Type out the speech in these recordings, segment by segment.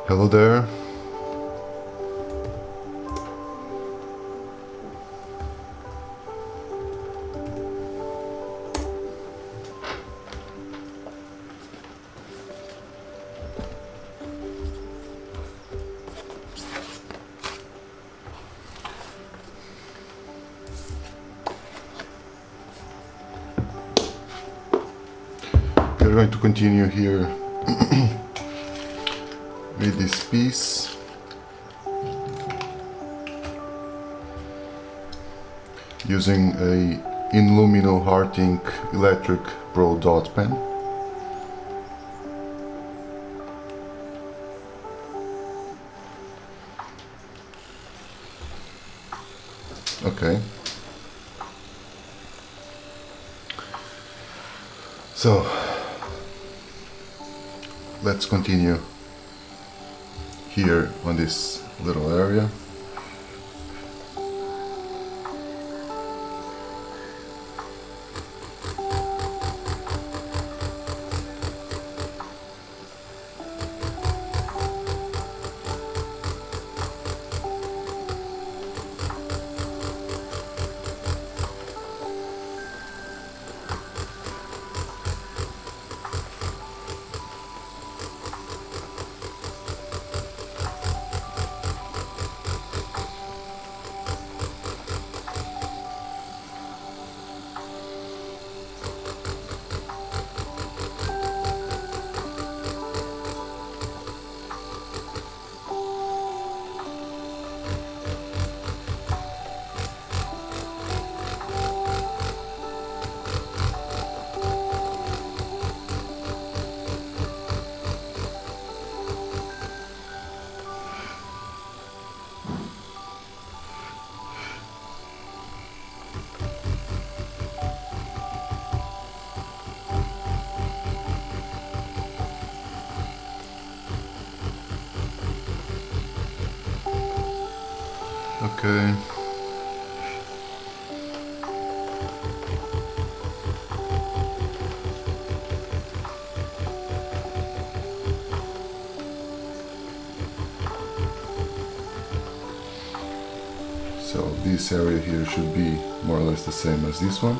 Hello there. We're going to continue here with this piece. Using a INlumino Heart Ink Electric Pro Dot Pen. Okay. So let's continue here on this little area. Okay. So this area here should be more or less the same as this one.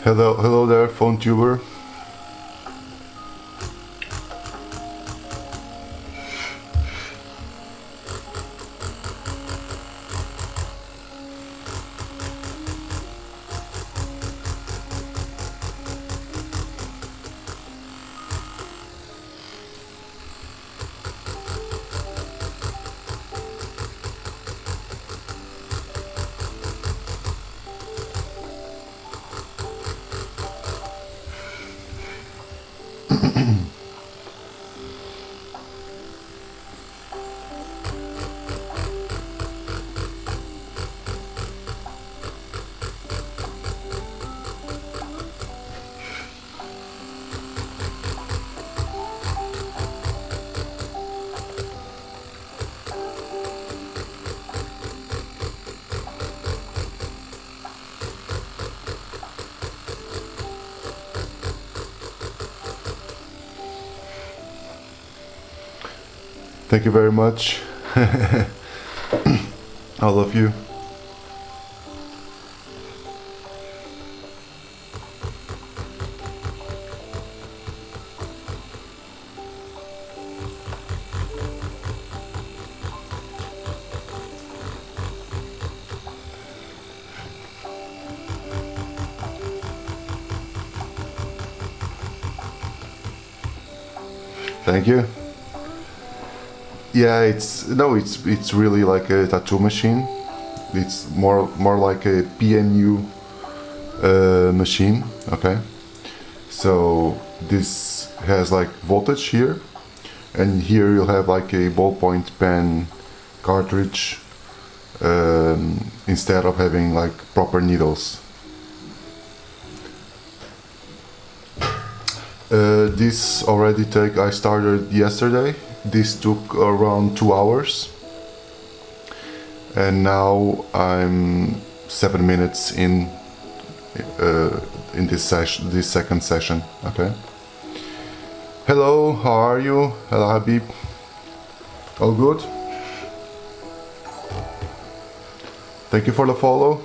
Hello there, phone tuber. Thank you very much. All of you. Thank you. Yeah, it's really like a tattoo machine. It's more like a PNU machine. Okay, so this has like voltage here, and here you'll have like a ballpoint pen cartridge instead of having like proper needles. This already I started yesterday. This took around 2 hours, and now I'm 7 minutes in this session, this second session. Okay. Hello, how are you? Hello, Habib. All good? Thank you for the follow.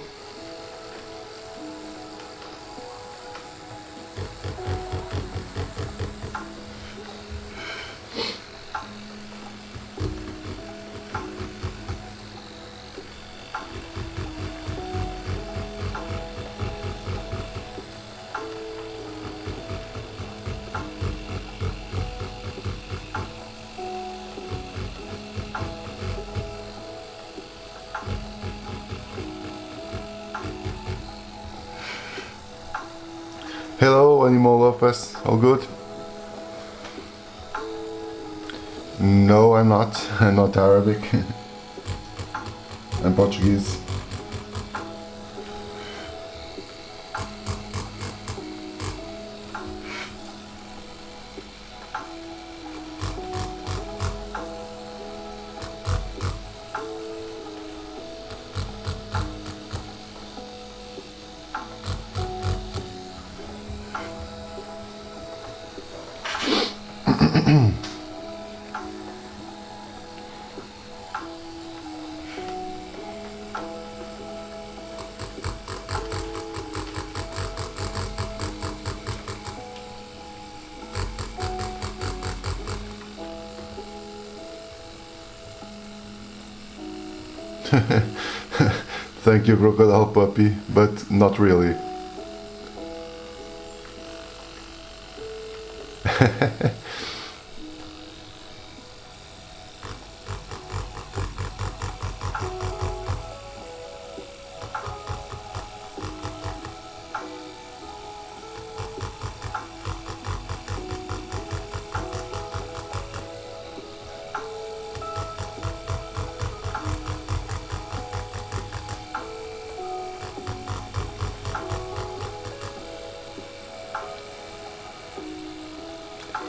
Hello, Animal Lopez. All good? No, I'm not. I'm not Arabic. I'm Portuguese. Thank you, Crocodile Puppy, but not really.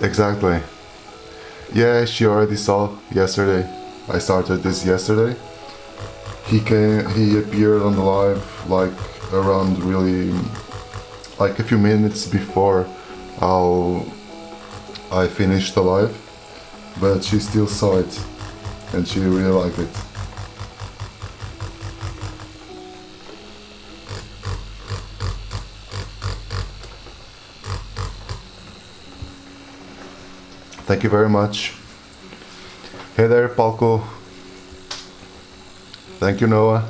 Exactly. Yeah, she already saw yesterday. I started this yesterday. He appeared on the live like around really like a few minutes before I finished the live, but she still saw it and she really liked it. Thank you very much. Hey there, Palco. Thank you, Noah.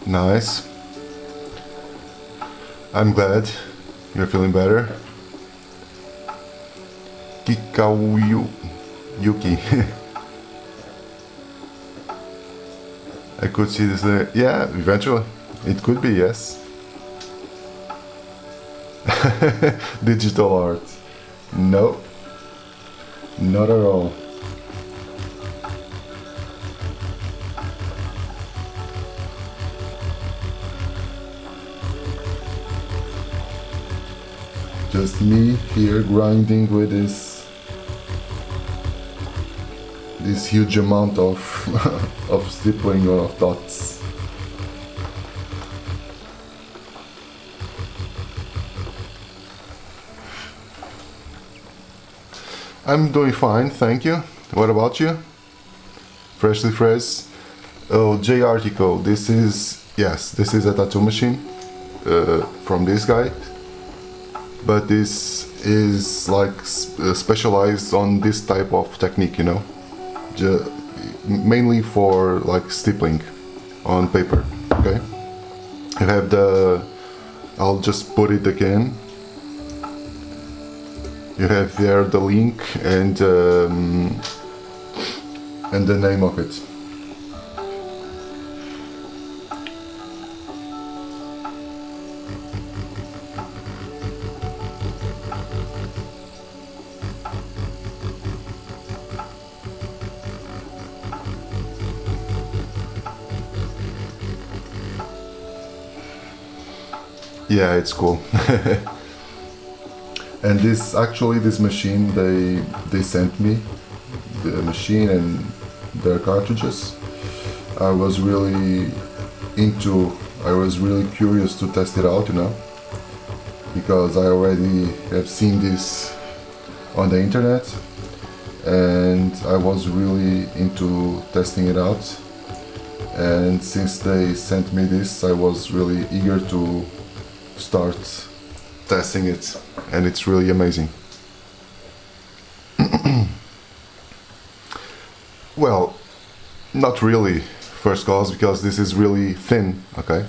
Nice. I'm glad you're feeling better. Kikauyu Yuki. I could see this there. Yeah, eventually. It could be, yes. Digital art. No. Not at all. Just me here grinding with this huge amount of of stippling or of dots. I'm doing fine, thank you. What about you? Freshly fresh. Oh, J article. This is, yes, this is a tattoo machine from this guy. But this is like specialized on this type of technique, you know, mainly for like stippling on paper. Okay, I have the, I'll just put it again. You have there the link and the name of it. Yeah, it's cool. And this machine, they sent me the machine and their cartridges. I was really curious to test it out, you know, because I already have seen this on the internet and I was really into testing it out. And since they sent me this, I was really eager to start testing it, and it's really amazing. Well, not really, first cause, because this is really thin, okay?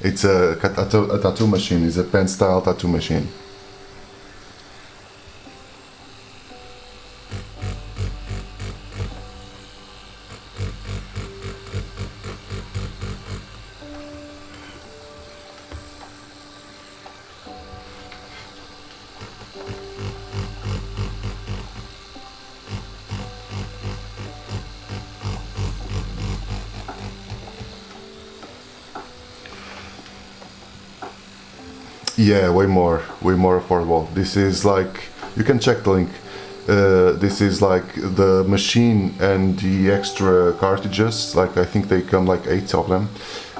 It's a tattoo machine, it's a pen style tattoo machine. Yeah, way more affordable. This is like, you can check the link. This is like the machine and the extra cartridges, like I think they come like 8 of them.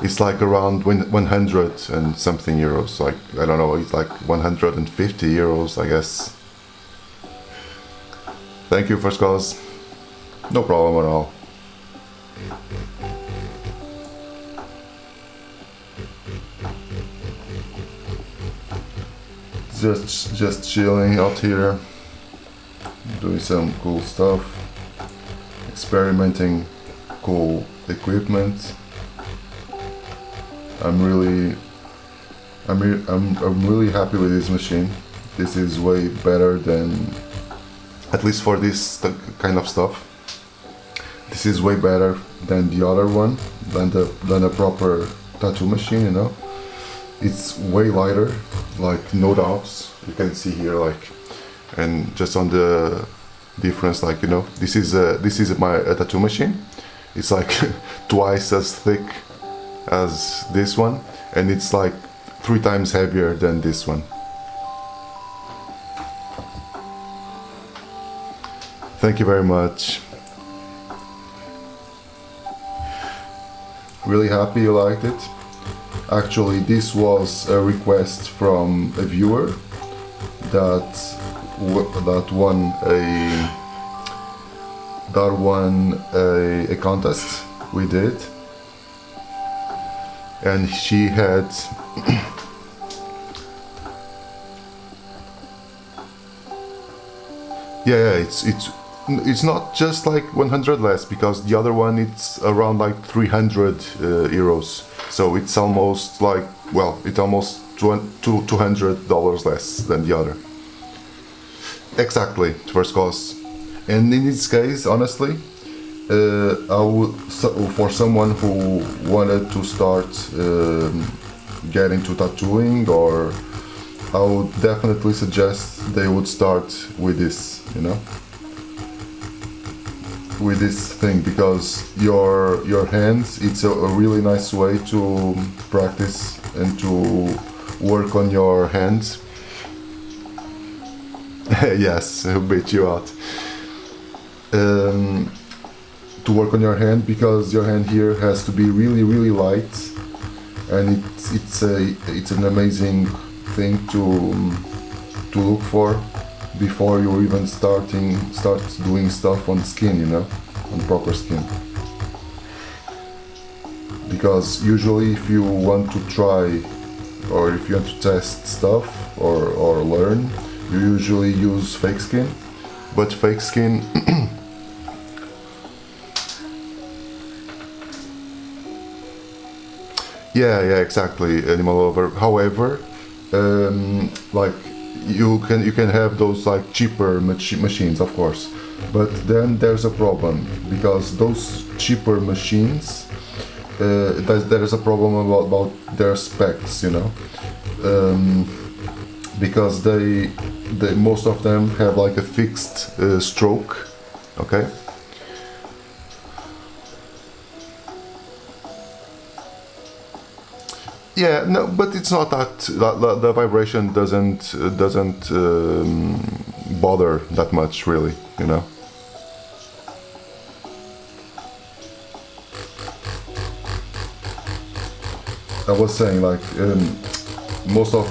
It's like around 100 and something euros, like, I don't know, it's like 150 euros, I guess. Thank you, First Cause. No problem at all. Just chilling out here, doing some cool stuff, experimenting cool equipment. I'm really happy with this machine. This is way better than, at least for this kind of stuff, this is way better than the other one, than a proper tattoo machine, you know. It's way lighter, like no doubts. You can see here, like, and just on the difference, like, you know, this is my tattoo machine. It's like twice as thick as this one, and it's like 3 times heavier than this one. Thank you very much. Really happy you liked it. Actually, this was a request from a viewer that won a contest we did, and she had yeah, it's not just like 100 less, because the other one, it's around like 300 euros. So it's almost like, well, it's almost $200 less than the other. Exactly, first cost. And in this case, honestly, I would, for someone who wanted to start get into tattooing, or I would definitely suggest they would start with this, you know, with this thing, because your hands, it's a really nice way to practice and to work on your hands. Yes, I'll beat you out. To work on your hand, because your hand here has to be really light, and it's an amazing thing to look for before you even start doing stuff on skin, you know, on proper skin. Because usually if you want to try, or if you want to test stuff or learn, you usually use fake skin. But fake skin yeah, exactly, animal lover. However, like you can have those like cheaper machines, of course, but then there's a problem, because those cheaper machines, there's a problem about their specs, you know, because they most of them have like a fixed stroke, okay. Yeah, no, but it's not that the vibration doesn't bother that much, really, you know. I was saying, like, most of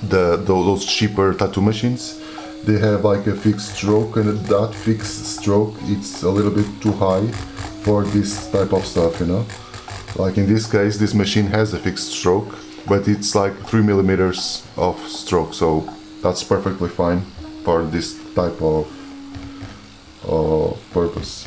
those cheaper tattoo machines, they have like a fixed stroke, and that fixed stroke, it's a little bit too high for this type of stuff, you know. Like in this case, this machine has a fixed stroke, but it's like 3 millimeters of stroke, so that's perfectly fine for this type of purpose.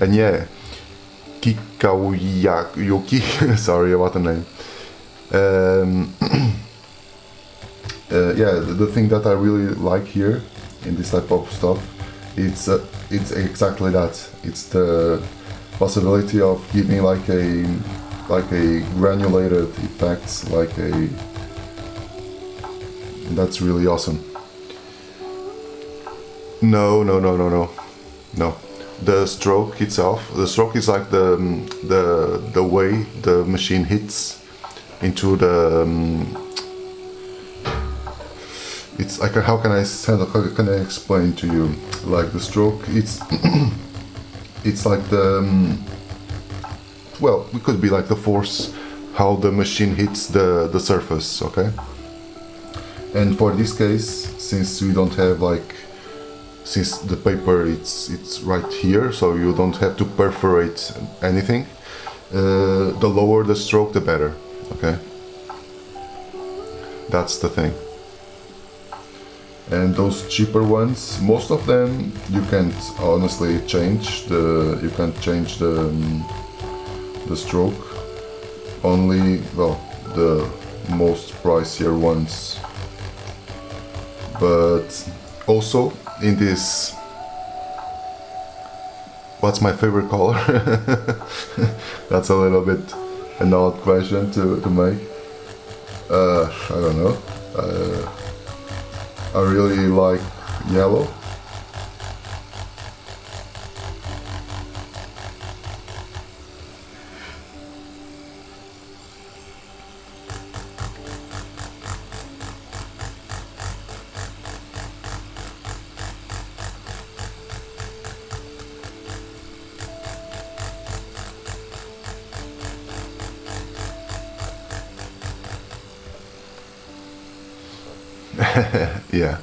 And yeah, Kikauyuki, sorry about the name. Yeah, the thing that I really like here in this type of stuff, it's exactly that. It's the possibility of giving like a granulated effects, that's really awesome. No. The stroke itself, the stroke is like the way the machine hits into the it's like how can I explain to you, like the stroke, it's it's like the well, it could be like the force how the machine hits the surface, okay. And for this case, since we don't have like, since the paper it's right here, so you don't have to perforate anything, the lower the stroke the better, okay. That's the thing. And those cheaper ones, most of them you can't honestly change the stroke, only, well, the most pricier ones. But also in this, what's my favorite color? That's a little bit an odd question to make. I don't know. I really like yellow. Yeah,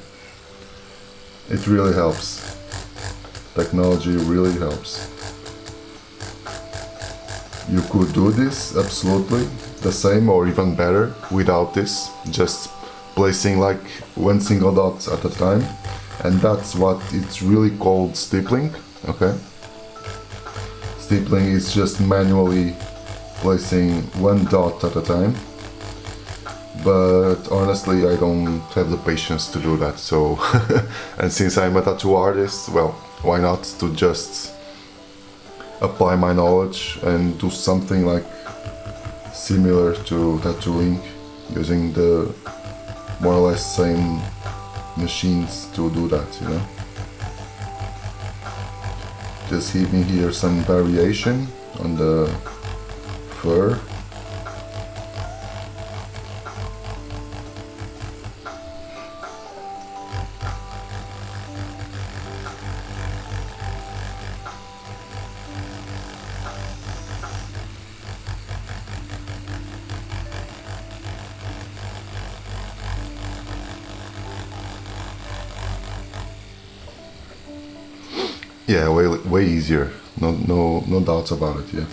it really helps. Technology really helps. You could do this absolutely the same or even better without this, just placing like one single dot at a time, and that's what it's really called stippling. Okay, stippling is just manually placing one dot at a time, but honestly I don't have the patience to do that, so and since I'm a tattoo artist, well, why not to just apply my knowledge and do something like similar to tattooing using the more or less same machines to do that, you know. Just giving here some variation on the fur. Yeah, way easier. No doubts about it. Yeah.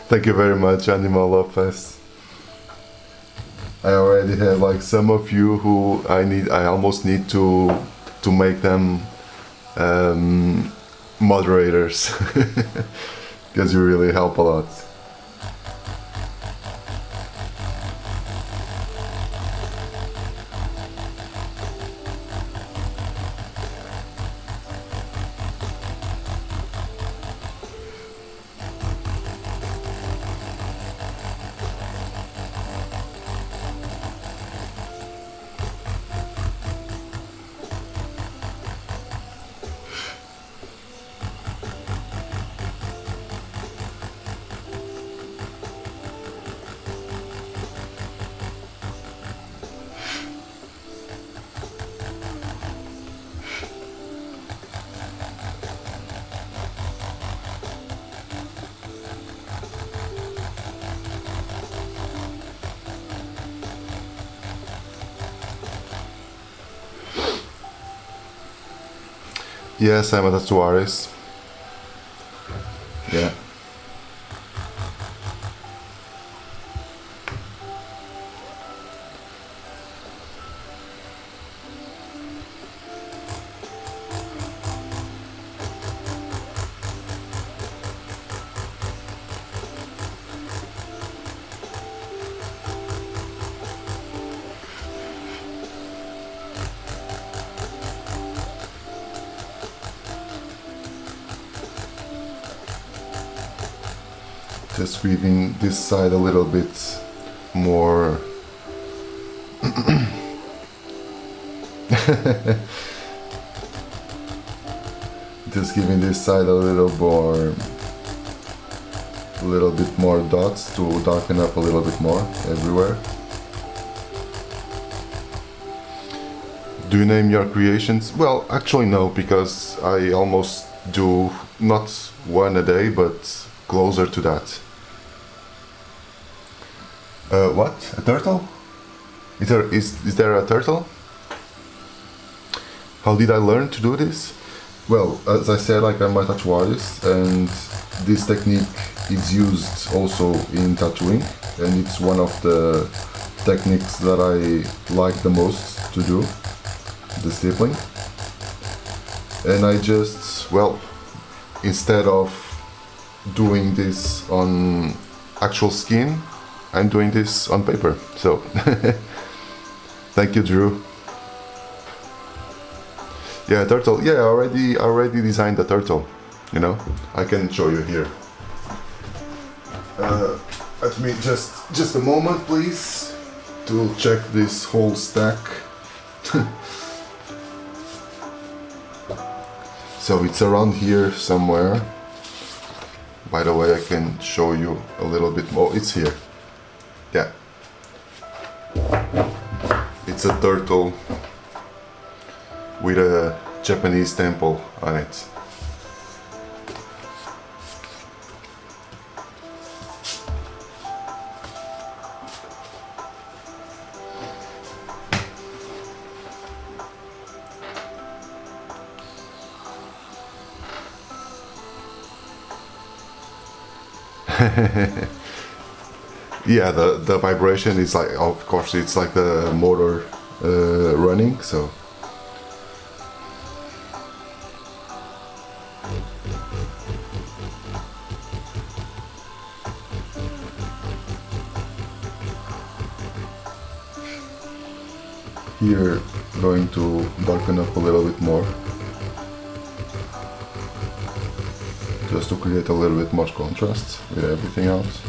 Thank you very much, Animal Lopez. I already have like some of you who I almost need to make them moderators because you really help a lot. Yes, I'm a tattoo artist. Yeah. Just weaving this side a little bit more. Just giving this side a little bit more dots to darken up a little bit more everywhere. Do you name your creations? Well, actually no, because I almost do not one a day, but closer to that. What? A turtle? Is there a turtle? How did I learn to do this? Well, as I said, like I'm a tattoo artist, and this technique is used also in tattooing, and it's one of the techniques that I like the most to do, the stippling. And I just, well, instead of doing this on actual skin, I'm doing this on paper. So thank you, Drew. Yeah, turtle. Yeah, I already designed the turtle. You know, I can show you here. Let me just a moment, please, to check this whole stack. So it's around here somewhere. By the way, I can show you a little bit more. It's here. Yeah. It's a turtle with a Japanese temple on it. Yeah, the vibration is like, of course, it's like the motor running, so. Here, going to darken up a little bit more, just to create a little bit more contrast with everything else.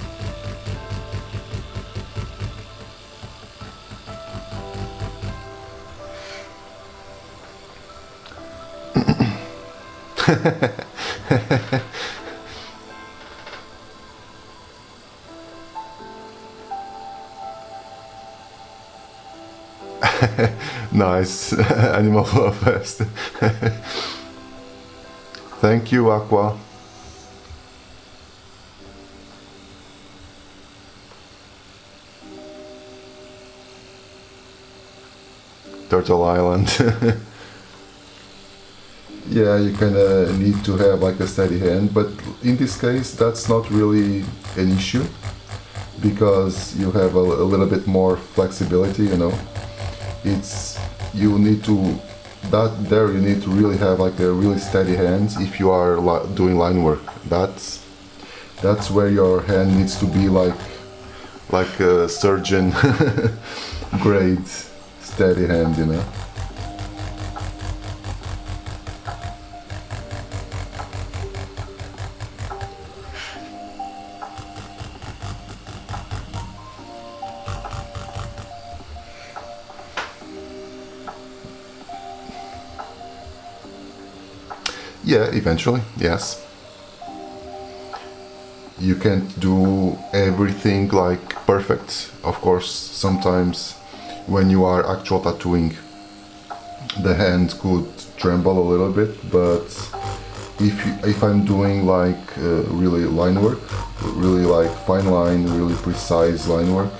Nice. Animal Love Fest. Thank you, Aqua. Turtle Island. Yeah, you kind of need to have like a steady hand, but in this case that's not really an issue because you have a little bit more flexibility, you know. It's, you need to, you need to really have like a really steady hands if you are doing line work. That's where your hand needs to be like a surgeon grade steady hand, you know. Yeah, eventually, yes. You can't do everything like perfect. Of course, sometimes when you are actual tattooing, the hand could tremble a little bit, but if I'm doing like really line work, really like fine line, really precise line work,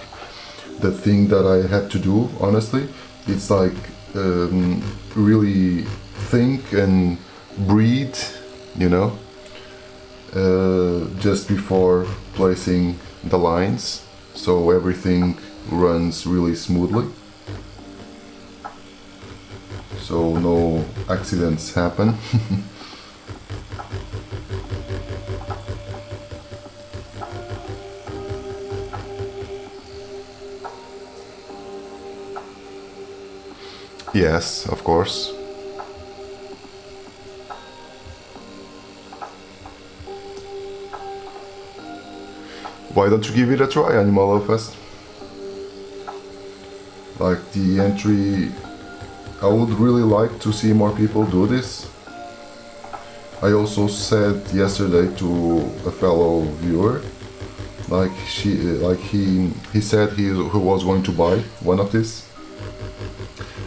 the thing that I have to do, honestly, it's like really think and breathe, you know, just before placing the lines, so everything runs really smoothly, so no accidents happen. Yes, of course. Why don't you give it a try, Animal Love Fest? Like the entry, I would really like to see more people do this. I also said yesterday to a fellow viewer, like he said he was going to buy one of these,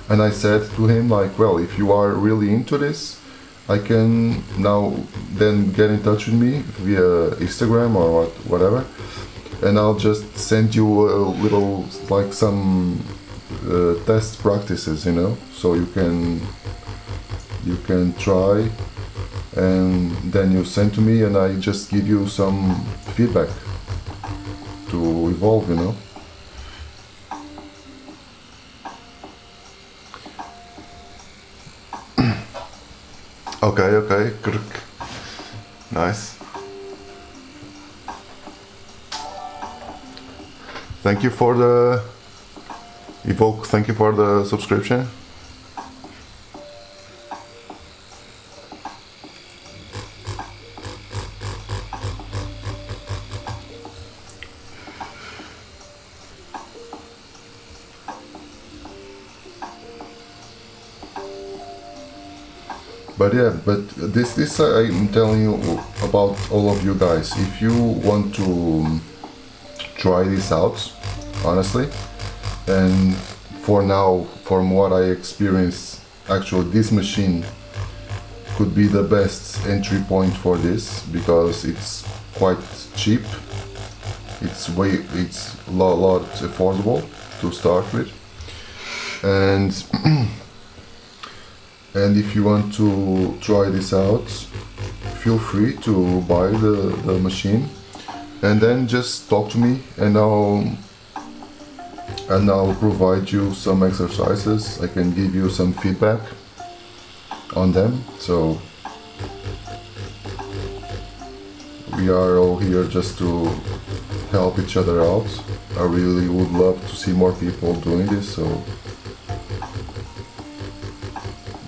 and I said to him like, well, if you are really into this, I can now then get in touch with me via Instagram or whatever, and I'll just send you a little, like some test practices, you know, so you can try, and then you send to me and I just give you some feedback to evolve, you know. Okay, nice. Thank you for the Evoke, thank you for the subscription. But yeah, but this I'm telling you about all of you guys. If you want to try this out, honestly, and for now, from what I experienced, actually this machine could be the best entry point for this because it's quite cheap. It's a lot affordable to start with, and and if you want to try this out, feel free to buy the machine, and then just talk to me, and I'll provide you some exercises. I can give you some feedback on them. So we are all here just to help each other out. I really would love to see more people doing this, so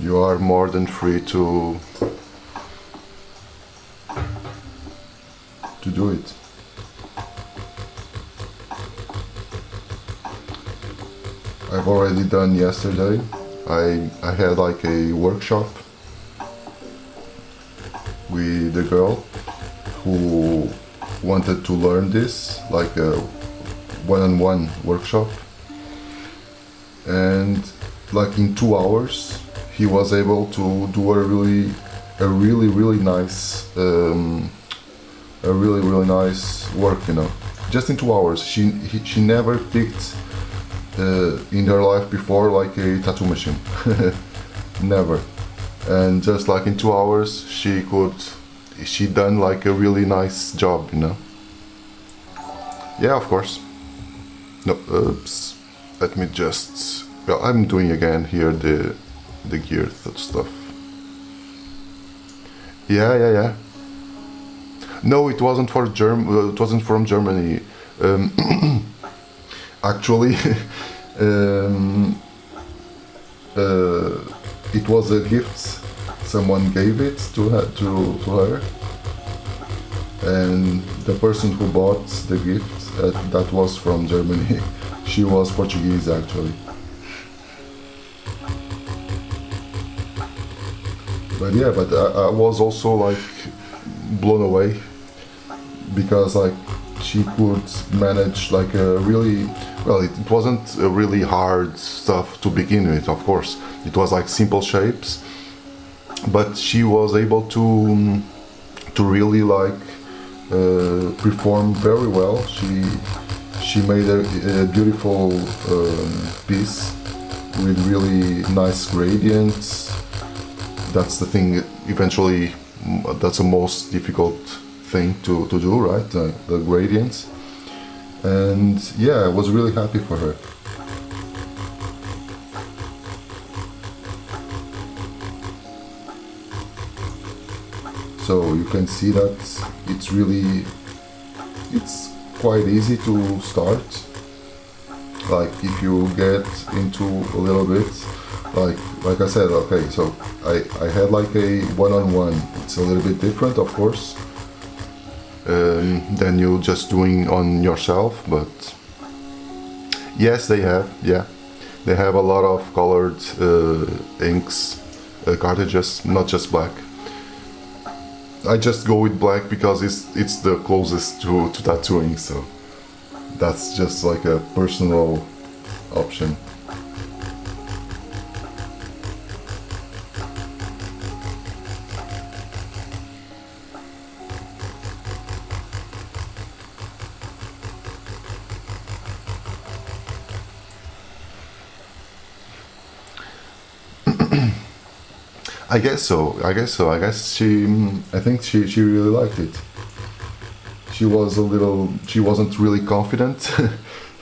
you are more than free to do it. I've already done yesterday. I had like a workshop with a girl who wanted to learn this, like a one-on-one workshop, and like in 2 hours he was able to do a really nice work, you know, just in 2 hours. She never picked in her life before like a tattoo machine. Never. And just like in 2 hours she done like a really nice job, you know. Yeah, of course. No, oops. Let me just, well, I'm doing again here the gear stuff. Yeah. No, it wasn't for it wasn't from Germany. Actually, it was a gift. Someone gave it to her, and the person who bought the gift, that was from Germany. She was Portuguese, actually. But yeah, but I was also like blown away because like she could manage like a really, well, it wasn't a really hard stuff to begin with, of course. It was like simple shapes, but she was able to really like perform very well. She made a beautiful piece with really nice gradients. That's the thing, eventually, that's the most difficult thing to do, right? The gradients. And yeah, I was really happy for her. So you can see that it's quite easy to start. Like if you get into a little bit, like I said, okay, so I had like a one-on-one. It's a little bit different, of course, than you just doing on yourself, but yes, they have a lot of colored inks, cartridges, not just black. I just go with black because it's the closest to tattooing, so that's just like a personal option. I guess so. I think she really liked it. She wasn't really confident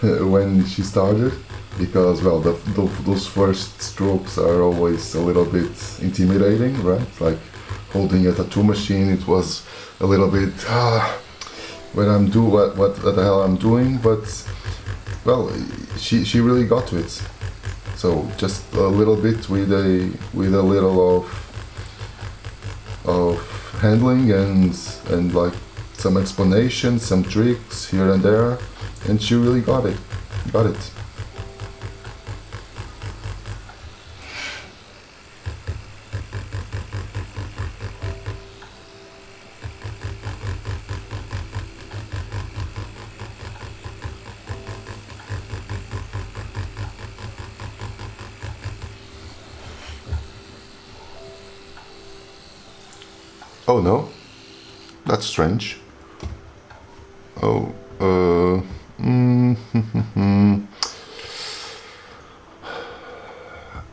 when she started because, well, those first strokes are always a little bit intimidating, right? Like holding a tattoo machine, it was a little bit when I'm what the hell I'm doing, but well, she really got to it. So just a little bit with a little of handling and like some explanation, some tricks here and there, and she really got it. Oh no, that's strange. Oh,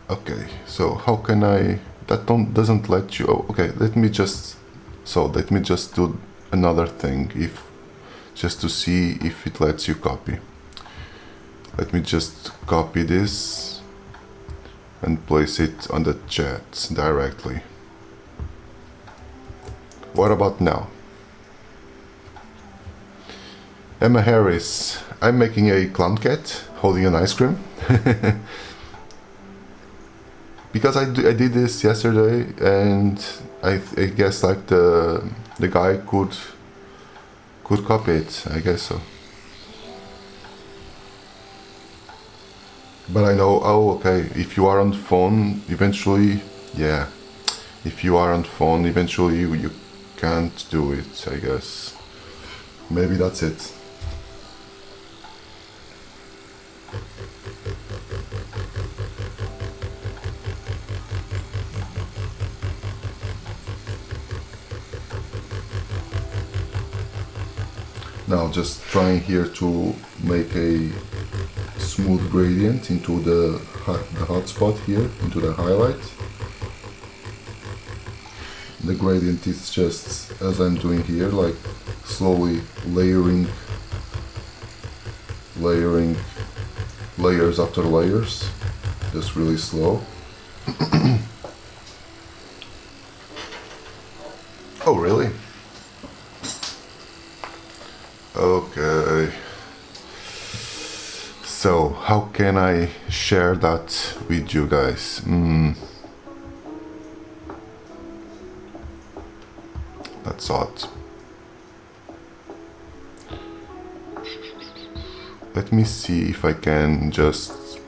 okay, so how can I, that doesn't let you, oh, okay, let me just do another thing, if just to see if it lets you copy. Let me just copy this and place it on the chat directly. What about now? Emma Harris, I'm making a clown cat holding an ice cream. Because I did this yesterday, and I guess like the guy could copy it, I guess so. But I know, oh okay, if you are on phone, eventually, yeah, if you are on phone, eventually you can't do it, I guess. Maybe that's it. Now just trying here to make a smooth gradient into the hot spot here, into the highlight. The gradient is just as I'm doing here, like slowly layering layers after layers, just really slow. Oh really? Okay. So how can I share that with you guys? That's odd. Let me see if I can just...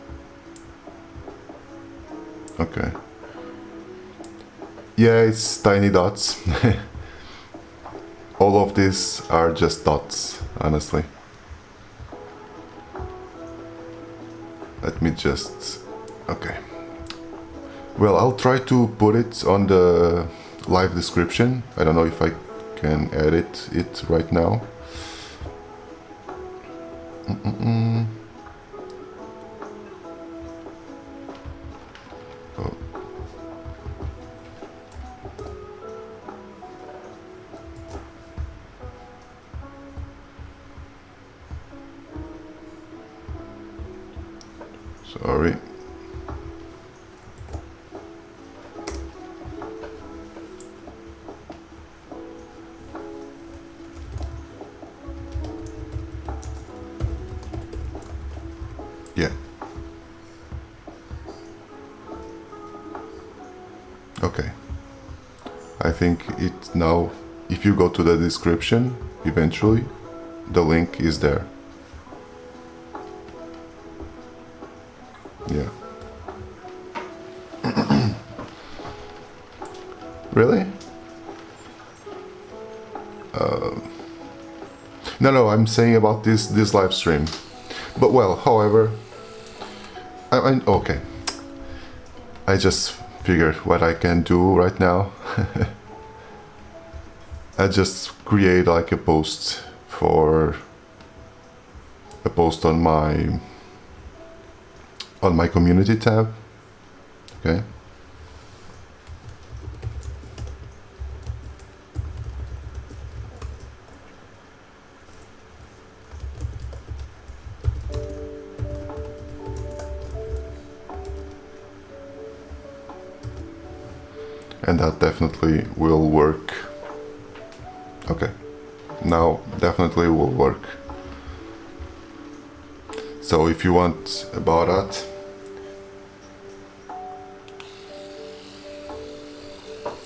Okay. Yeah, it's tiny dots. All of these are just dots, honestly. Let me just... Okay. Well, I'll try to put it on the live description. I don't know if I can edit it right now. Oh. Sorry. Yeah. Okay. I think it now, if you go to the description, eventually, the link is there. Yeah. Really? No, I'm saying about this live stream. But well, however, okay. I just figured what I can do right now. I just create like a post on my community tab. Okay. And that definitely will work. Okay, now definitely will work. So if you want about that,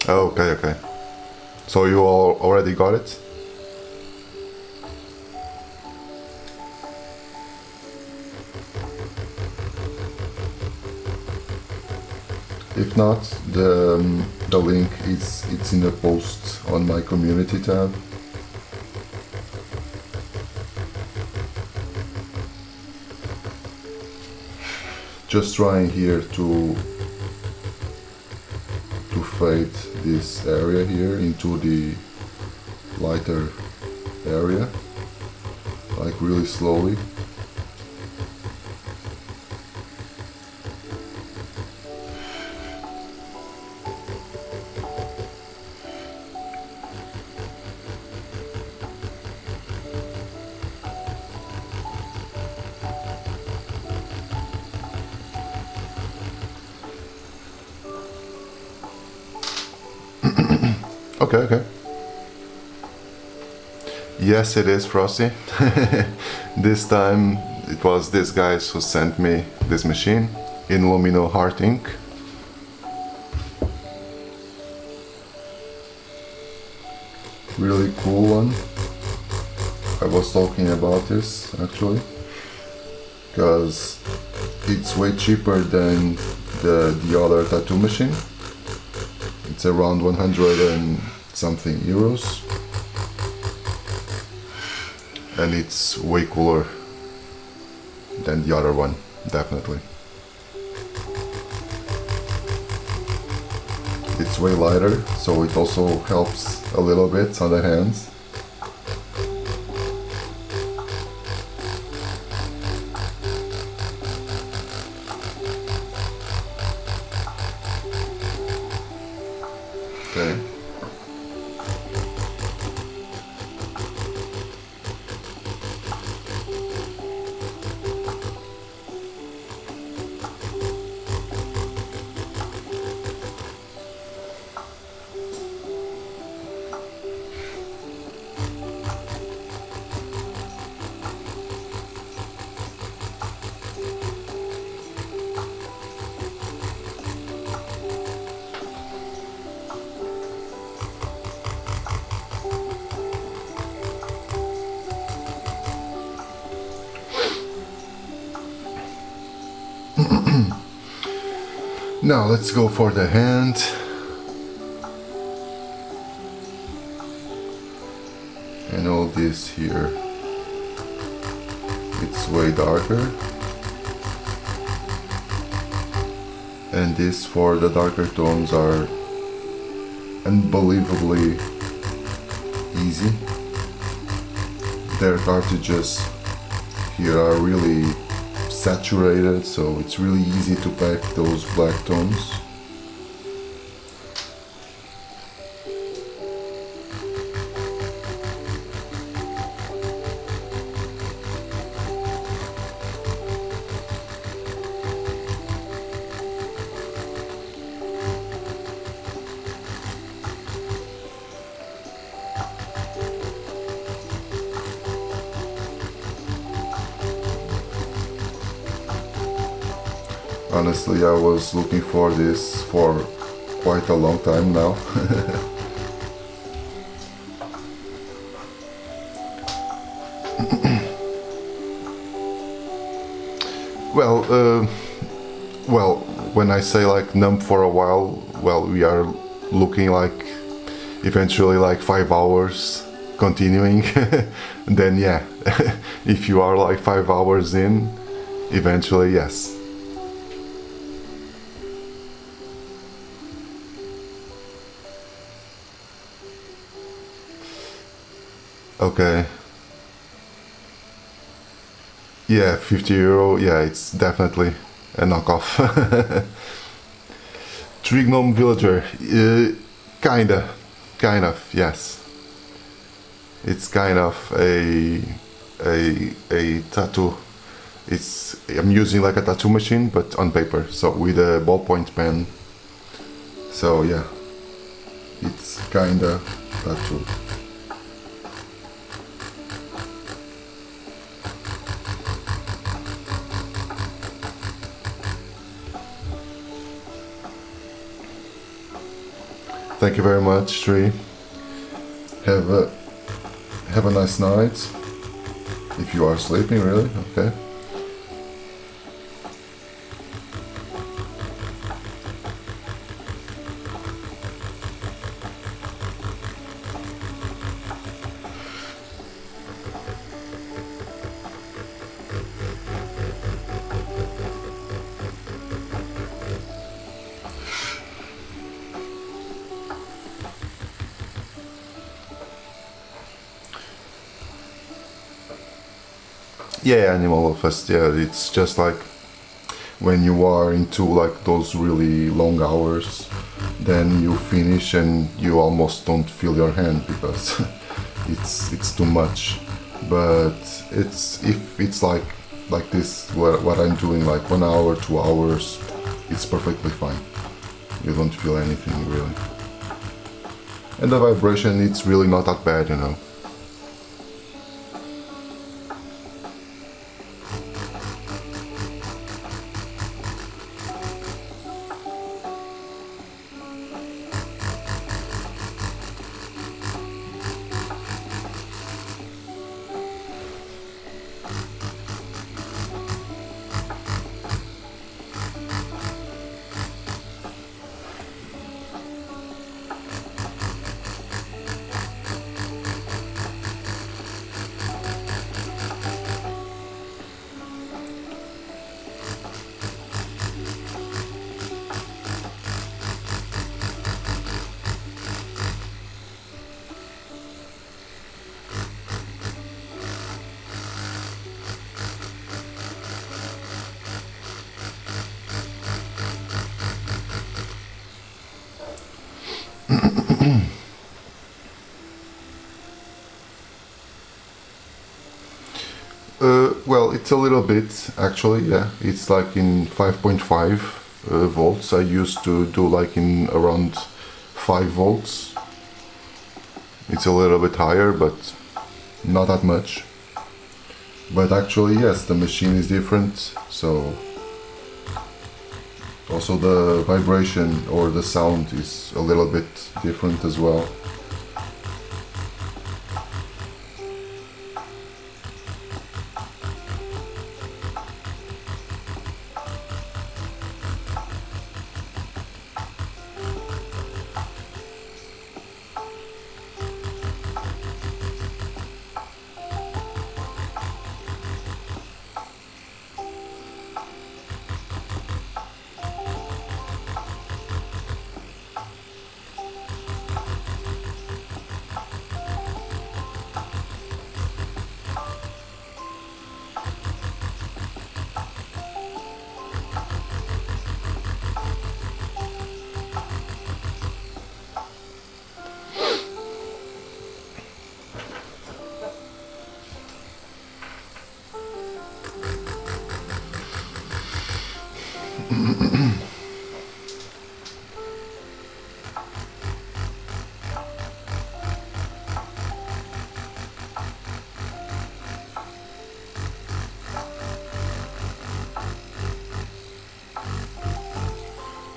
oh, okay. So you all already got it? If not, the link it's in the post on my community tab. Just trying here to fade this area here into the lighter area, like really slowly. Okay. Yes, it is frosty. This time it was these guys who sent me this machine, INlumino Heart Ink. Really cool one. I was talking about this actually, because it's way cheaper than the other tattoo machine. It's around 100 and something euros, and it's way cooler than the other one, definitely. It's way lighter, so it also helps a little bit on the hands. Okay. Now let's go for the hand. And all this here, it's way darker. And this for the darker tones are unbelievably easy. Their cartridges here are really saturated, so it's really easy to pack those black tones. Honestly, I was looking for this for quite a long time now. Well, when I say like numb for a while, well, we are looking like eventually like 5 hours continuing. Then yeah, if you are like 5 hours in, eventually yes. Okay. Yeah, 50 euro. Yeah, it's definitely a knockoff. Trignum Villager. Kind of, yes. It's kind of a tattoo. I'm using like a tattoo machine, but on paper, so with a ballpoint pen. So yeah, it's kinda tattoo. Thank you very much, Tree. Have a nice night. If you are sleeping, really, okay. Yeah, animal fest. Yeah, it's just like when you are into like those really long hours, then you finish and you almost don't feel your hand because it's too much. But it's if it's like this, what I'm doing, like 1 hour, 2 hours, it's perfectly fine. You don't feel anything really. And the vibration, it's really not that bad, you know. Well, it's a little bit actually, yeah. It's like in 5.5 volts. I used to do like in around 5 volts. It's a little bit higher, but not that much. But actually, yes, the machine is different, so also the vibration or the sound is a little bit different as well.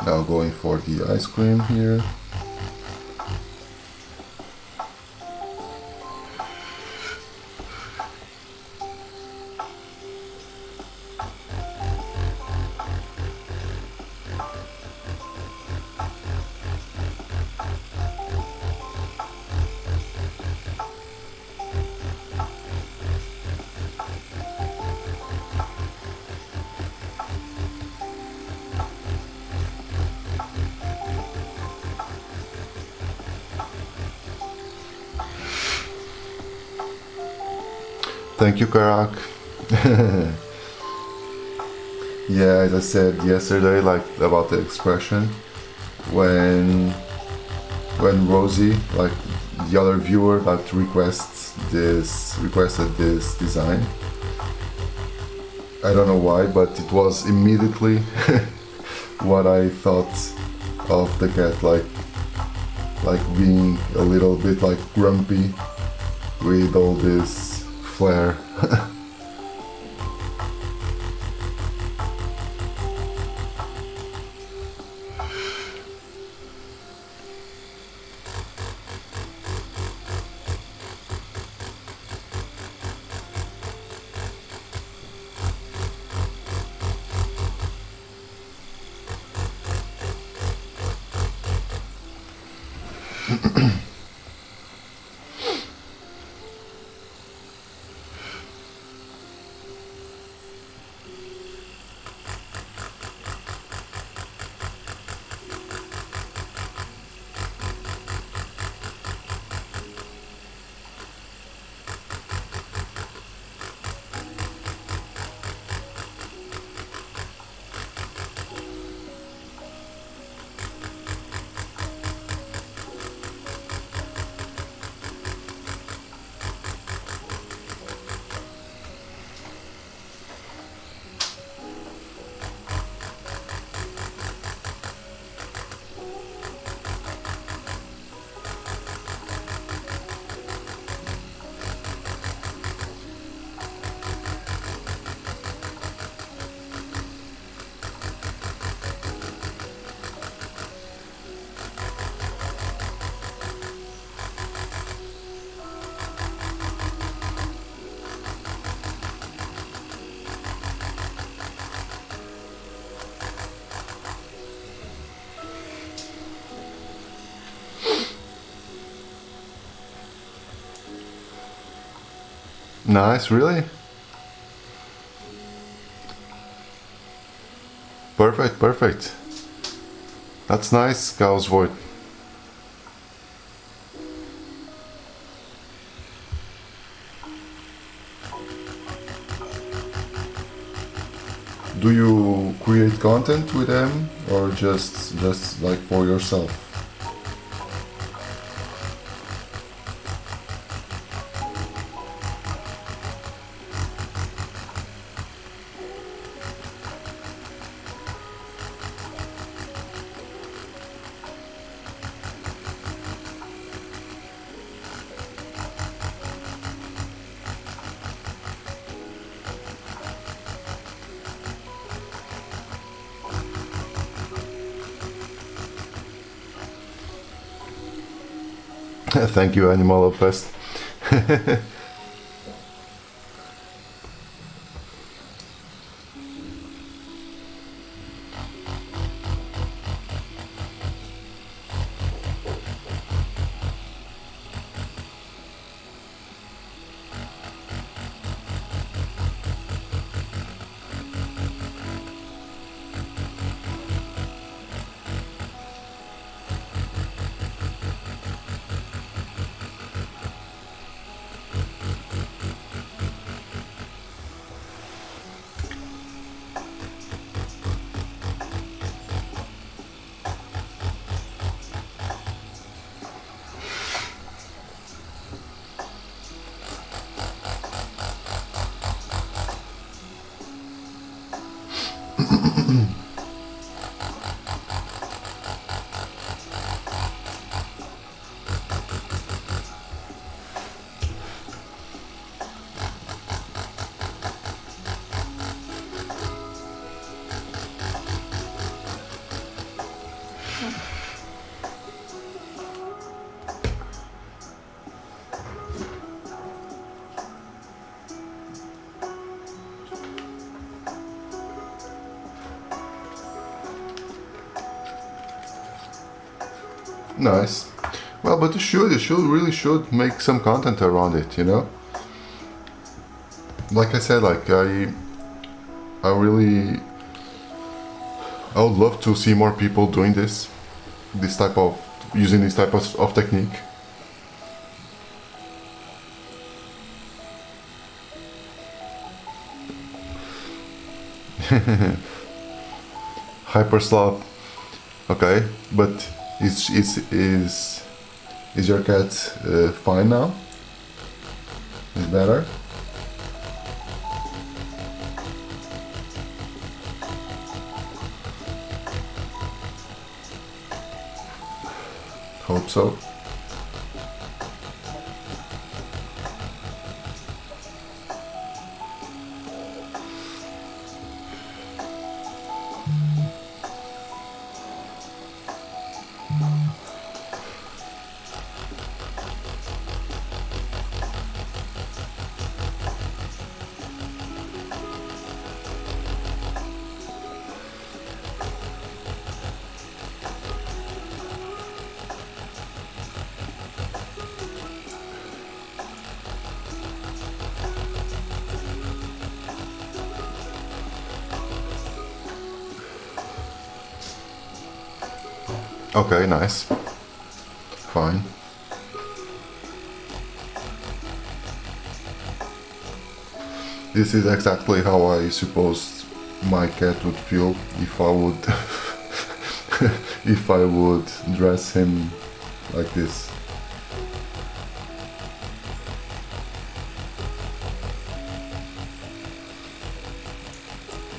Now going for the ice cream here. Thank you, Karak. Yeah, as I said yesterday, like about the expression, when Rosie, like the other viewer that requested this design, I don't know why, but it was immediately what I thought of the cat, like being a little bit like grumpy with all this flair. Nice, really? Perfect, perfect. That's nice, Gauss Void. Do you create content with them or just like for yourself? Thank you, Animal Fest. Nice. Well, but you should make some content around it, you know? Like I said, like I really, I would love to see more people doing this type of, using this type of technique. Hyperslop. Okay, but is your cat fine now? Is better? Hope so. Okay, nice. Fine. This is exactly how I suppose my cat would feel if I would if I would dress him like this.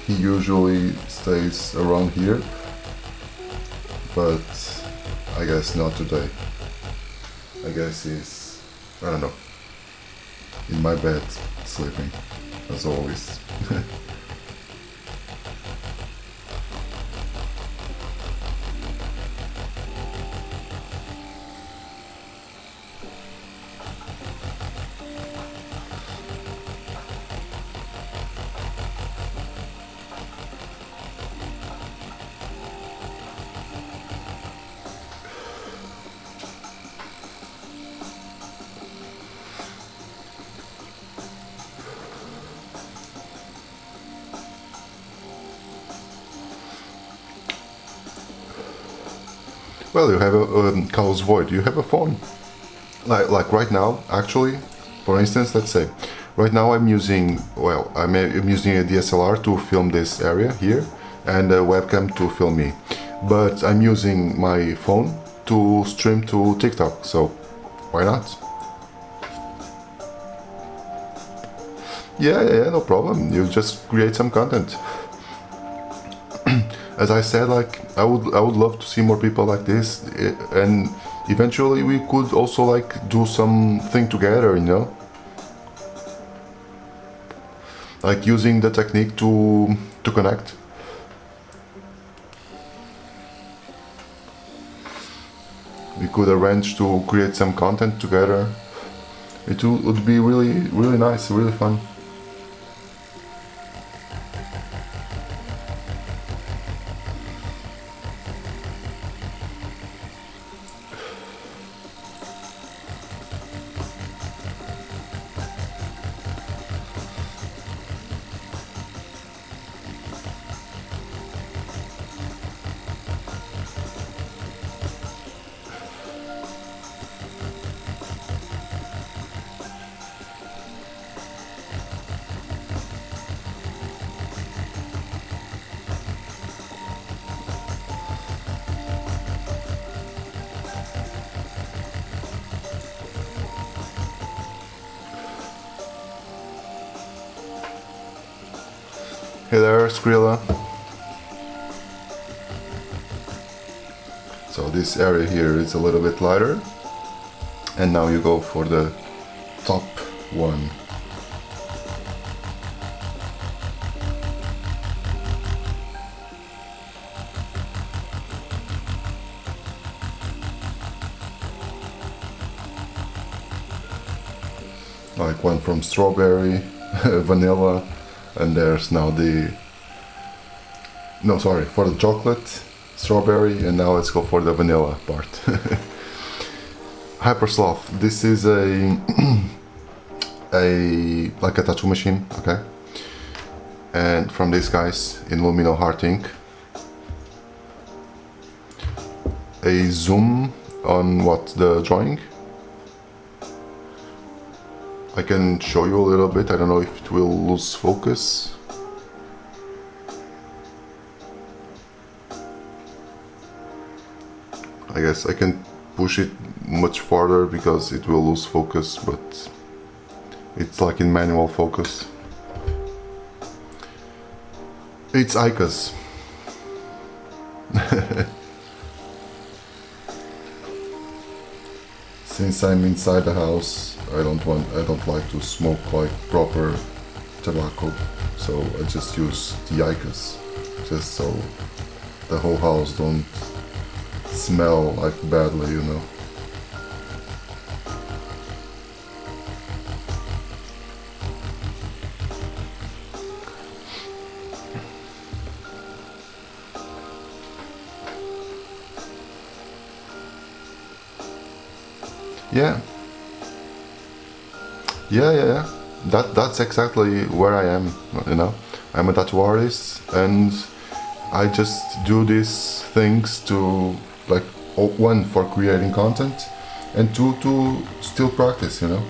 He usually stays around here, but I guess not today. I guess he's, I don't know, in my bed, sleeping, as always. Well, you have a Chaos Void, you have a phone. Like right now, actually, for instance, let's say, right now I'm using, well, I'm using a DSLR to film this area here and a webcam to film me. But I'm using my phone to stream to TikTok, so why not? Yeah, no problem. You just create some content. As I said, like I would love to see more people like this, and eventually we could also like do something together, you know, like using the technique to connect. We could arrange to create some content together. It would be really nice, really fun. Hey there, Skrilla. So this area here is a little bit lighter, and now you go for the top one. Like one from strawberry, vanilla, and there's now for the chocolate, strawberry, and now let's go for the vanilla part. Hypersloth, this is a like a tattoo machine, okay? And from these guys, INlumino Heart Ink. A zoom on what the drawing. I can show you a little bit, I don't know if it will lose focus. I guess I can push it much farther because it will lose focus, but it's like in manual focus. It's ICAs. Since I'm inside the house, I don't like to smoke like proper tobacco, so I just use the ICAs, just so the whole house don't smell like badly, you know. Yeah. That's exactly where I am, you know. I'm a tattoo artist, and I just do these things to, like, one, for creating content, and two, to still practice, you know.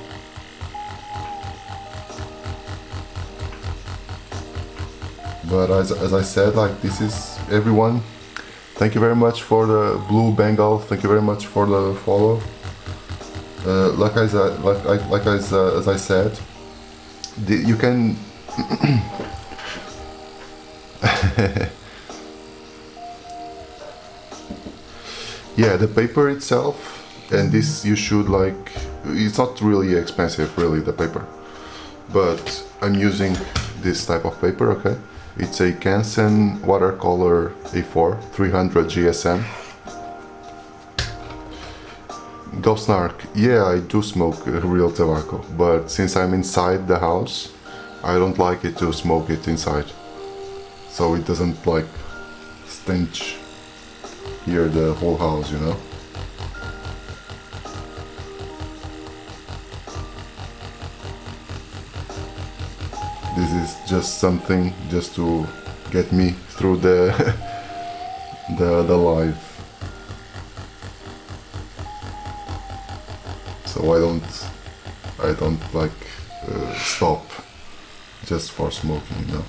But as I said, like, this is everyone. Thank you very much for the blue Bengal. Thank you very much for the follow. As I said, you can. Yeah, the paper itself, and this you should like. It's not really expensive, really, the paper, but I'm using this type of paper. Okay, it's a Canson watercolor A4 300 GSM. Ghostnark, yeah, I do smoke real tobacco, but since I'm inside the house, I don't like it to smoke it inside, so it doesn't like stench here the whole house, you know. This is just something just to get me through the the live. so I don't like stop just for smoking, you know.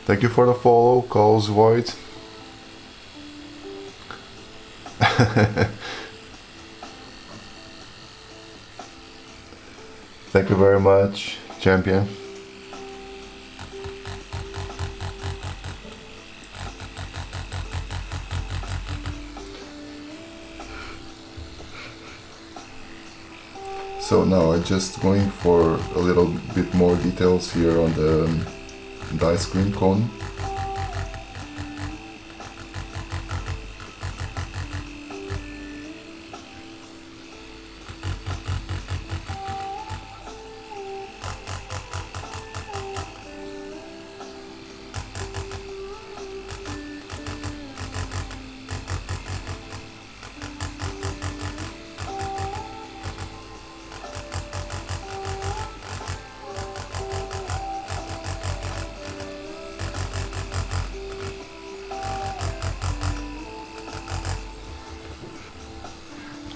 Thank you for the follow, Calls Void. Thank you very much, champion. So now I'm just going for a little bit more details here on the ice cream cone.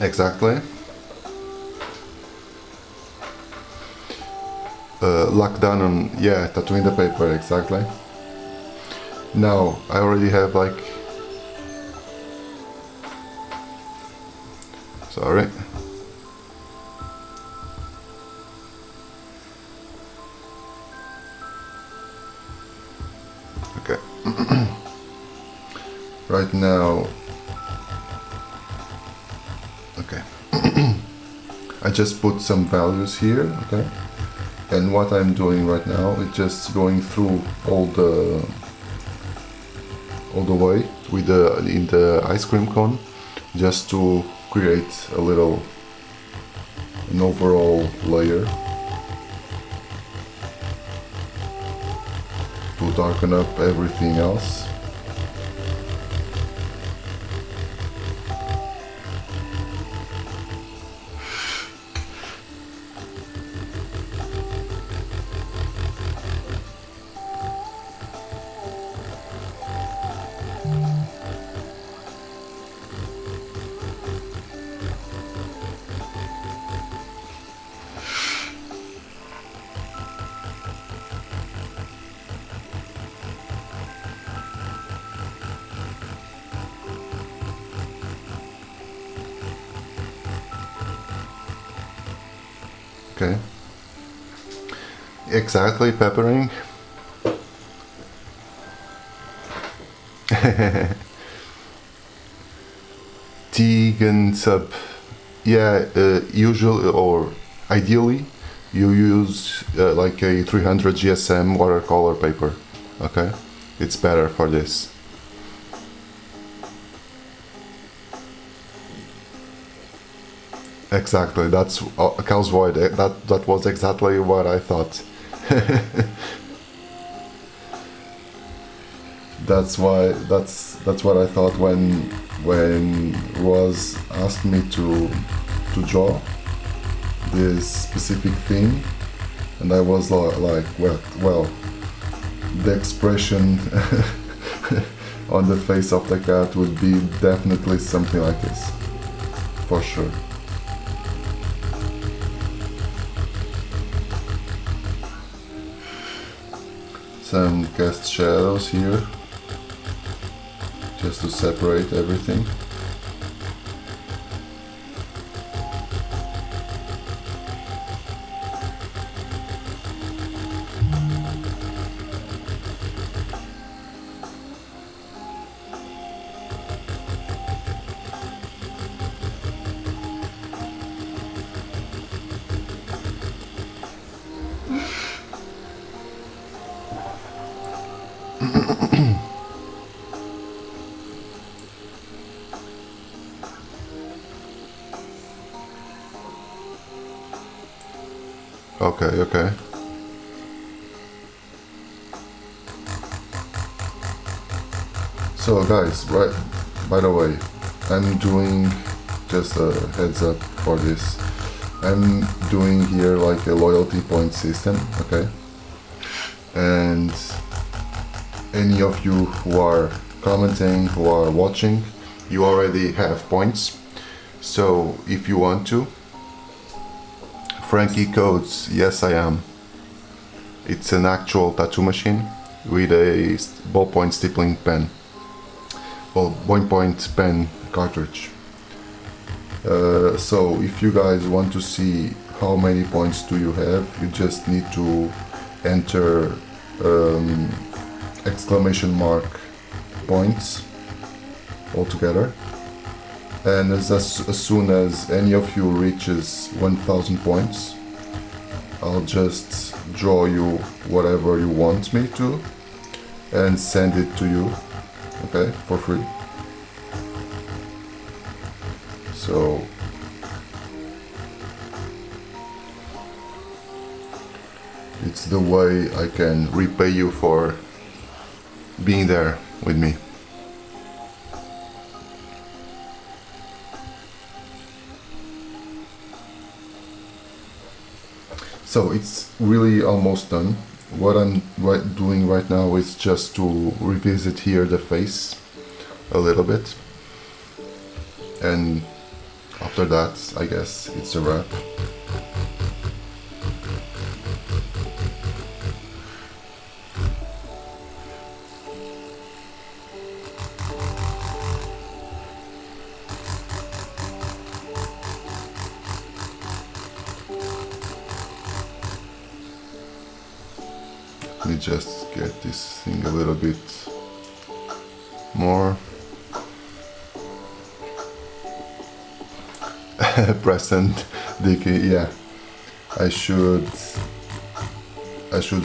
Exactly. Lockdown on, yeah, tattooing the paper, exactly. Now, I already have like... Sorry. Okay. Right now... Okay. I just put some values here, okay? And what I'm doing right now is just going through all the way with in the ice cream cone, just to create an overall layer to darken up everything else. Okay. Exactly, peppering. Tegan sub. Yeah, usually or ideally you use like a 300 GSM watercolor paper. Okay, it's better for this. Exactly, that's Cal's Void. That was exactly what I thought. That's what I thought when Roz asked me to draw this specific thing, and I was like, well, the expression on the face of the cat would be definitely something like this, for sure. Some cast shadows here, just to separate everything. Okay. So guys, right, by the way, I'm doing just a heads up for this. I'm doing here like a loyalty point system, okay? And any of you who are commenting, who are watching, you already have points. So if you want to, Frankie Codes, yes I am. It's an actual tattoo machine with a ballpoint stippling pen. Well, ballpoint pen cartridge. So if you guys want to see how many points do you have, you just need to enter exclamation mark points altogether, and as soon as any of you reaches 1000 points, I'll just draw you whatever you want me to and send it to you, okay, for free. So it's the way I can repay you for being there with me. So it's really almost done. What I'm doing right now is just to revisit here the face a little bit, and after that, I guess it's a wrap. Let me just get this thing a little bit more. Present Dicky, yeah. I should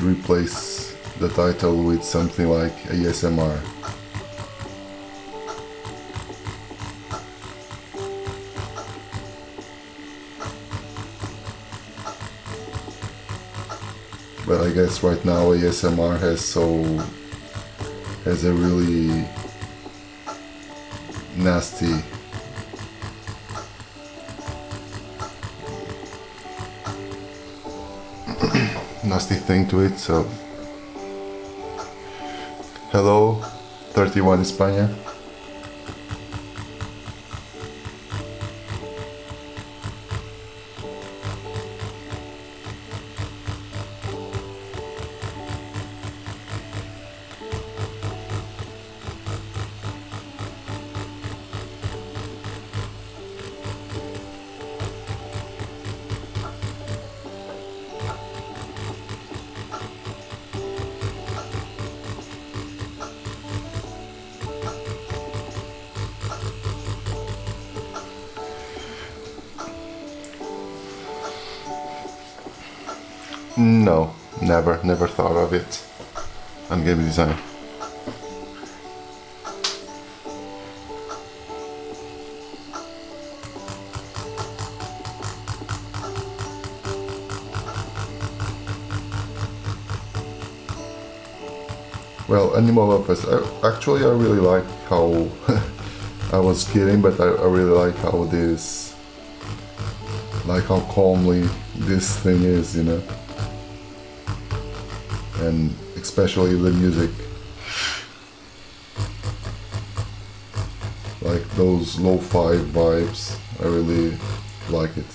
replace the title with something like ASMR. But I guess right now ASMR has a really nasty thing to it, so hello 31 España. No, never thought of it on game design. Well, Animal Office, actually I really like how, I was kidding, but I really like how this, like how calmly this thing is, you know? And especially the music, like those lo-fi vibes, I really like it.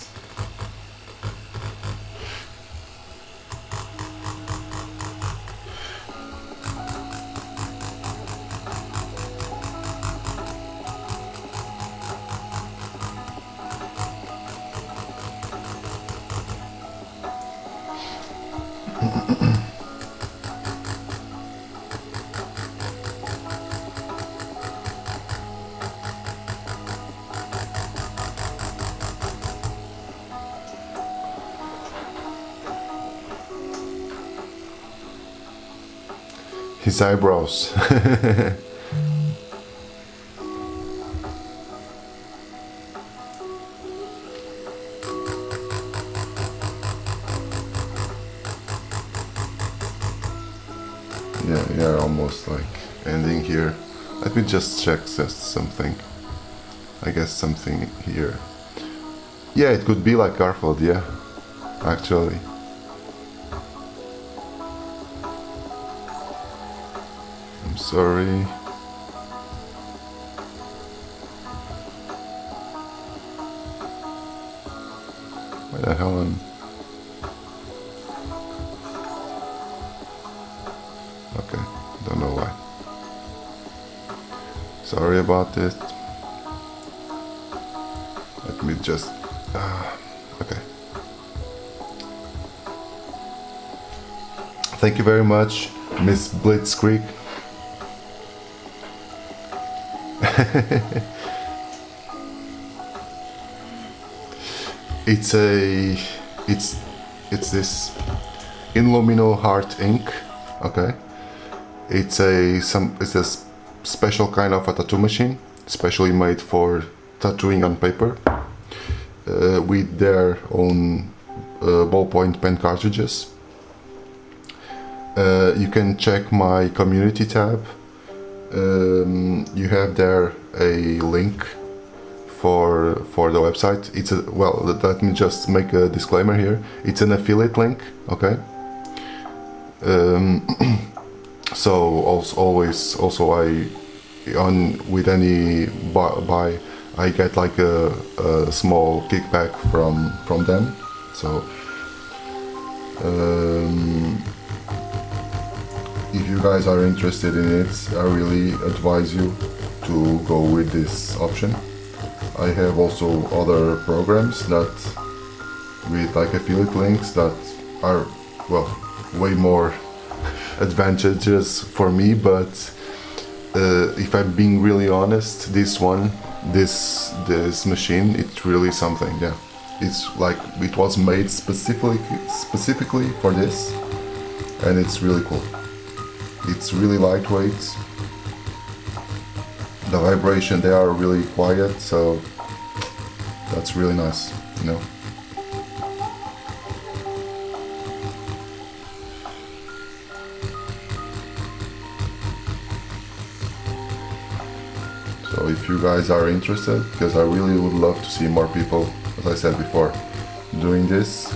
His eyebrows. Yeah, we are almost like ending here. Let me just check something. I guess something here. Yeah, it could be like Garfield, yeah, actually. I'm sorry. Why the hell am... Okay, don't know why. Sorry about this. Let me just... okay. Thank you very much, Miss Blitzkrieg. It's this INlumino Heart Ink. Okay, it's a special kind of a tattoo machine, specially made for tattooing on paper, with their own ballpoint pen cartridges. You can check my community tab. You have there a link for the website. It's a, well, let me just make a disclaimer here. It's an affiliate link, okay? So also I with any buy I get like a small kickback from them. So if you guys are interested in it, I really advise you to go with this option. I have also other programs that with like affiliate links that are, well, way more advantageous for me, but if I'm being really honest, this machine, it's really something. Yeah, it's like it was made specifically for this, and it's really cool. It's really lightweight. The vibration, they are really quiet, so that's really nice, you know. So if you guys are interested, because I really would love to see more people, as I said before, doing this,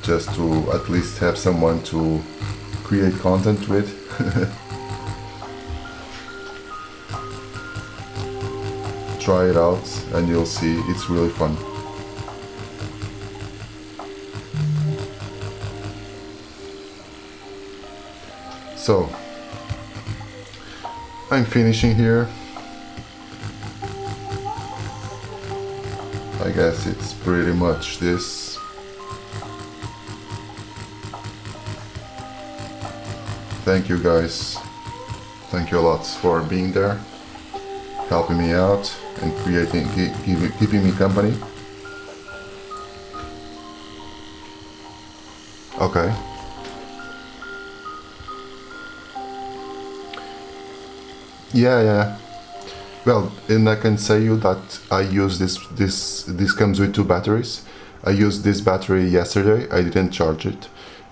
just to at least have someone to create content with. Try it out and you'll see it's really fun. So I'm finishing here. I guess it's pretty much this. Thank you guys. Thank you a lot for being there, helping me out and keeping me company. Okay. Yeah. Well, and I can say you that I use this comes with 2 batteries. I used this battery yesterday. I didn't charge it,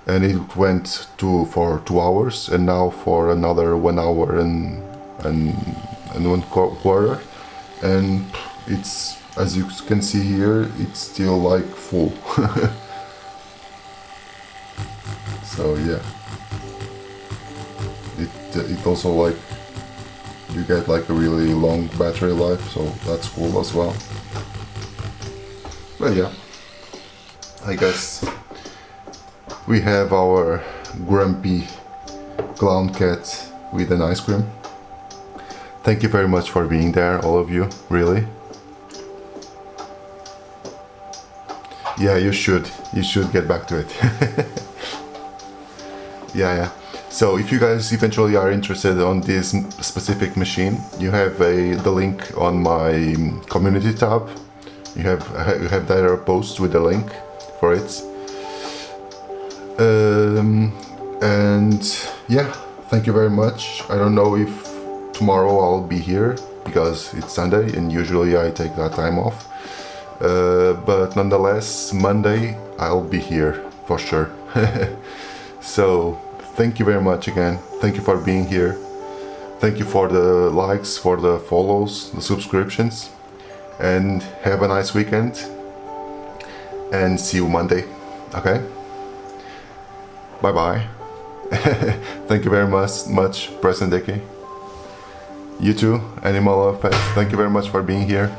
and it went for 2 hours, and now for another 1 hour and 1/4. And it's, as you can see here, it's still like full. So yeah, it also like you get like a really long battery life, so that's cool as well. But yeah, I guess we have our grumpy clown cat with an ice cream. Thank you very much for being there, all of you, really. Yeah, you should get back to it. Yeah. So if you guys eventually are interested on this specific machine, you have the link on my community tab. You have there a post with the link for it. And yeah, thank you very much. I don't know if tomorrow I'll be here because it's Sunday and usually I take that time off. But nonetheless, Monday I'll be here for sure. So thank you very much again. Thank you for being here. Thank you for the likes, for the follows, the subscriptions, and have a nice weekend. and see you Monday. Okay? Bye bye. Thank you very much, Present Decade. You too, Animal Fest. Thank you very much for being here.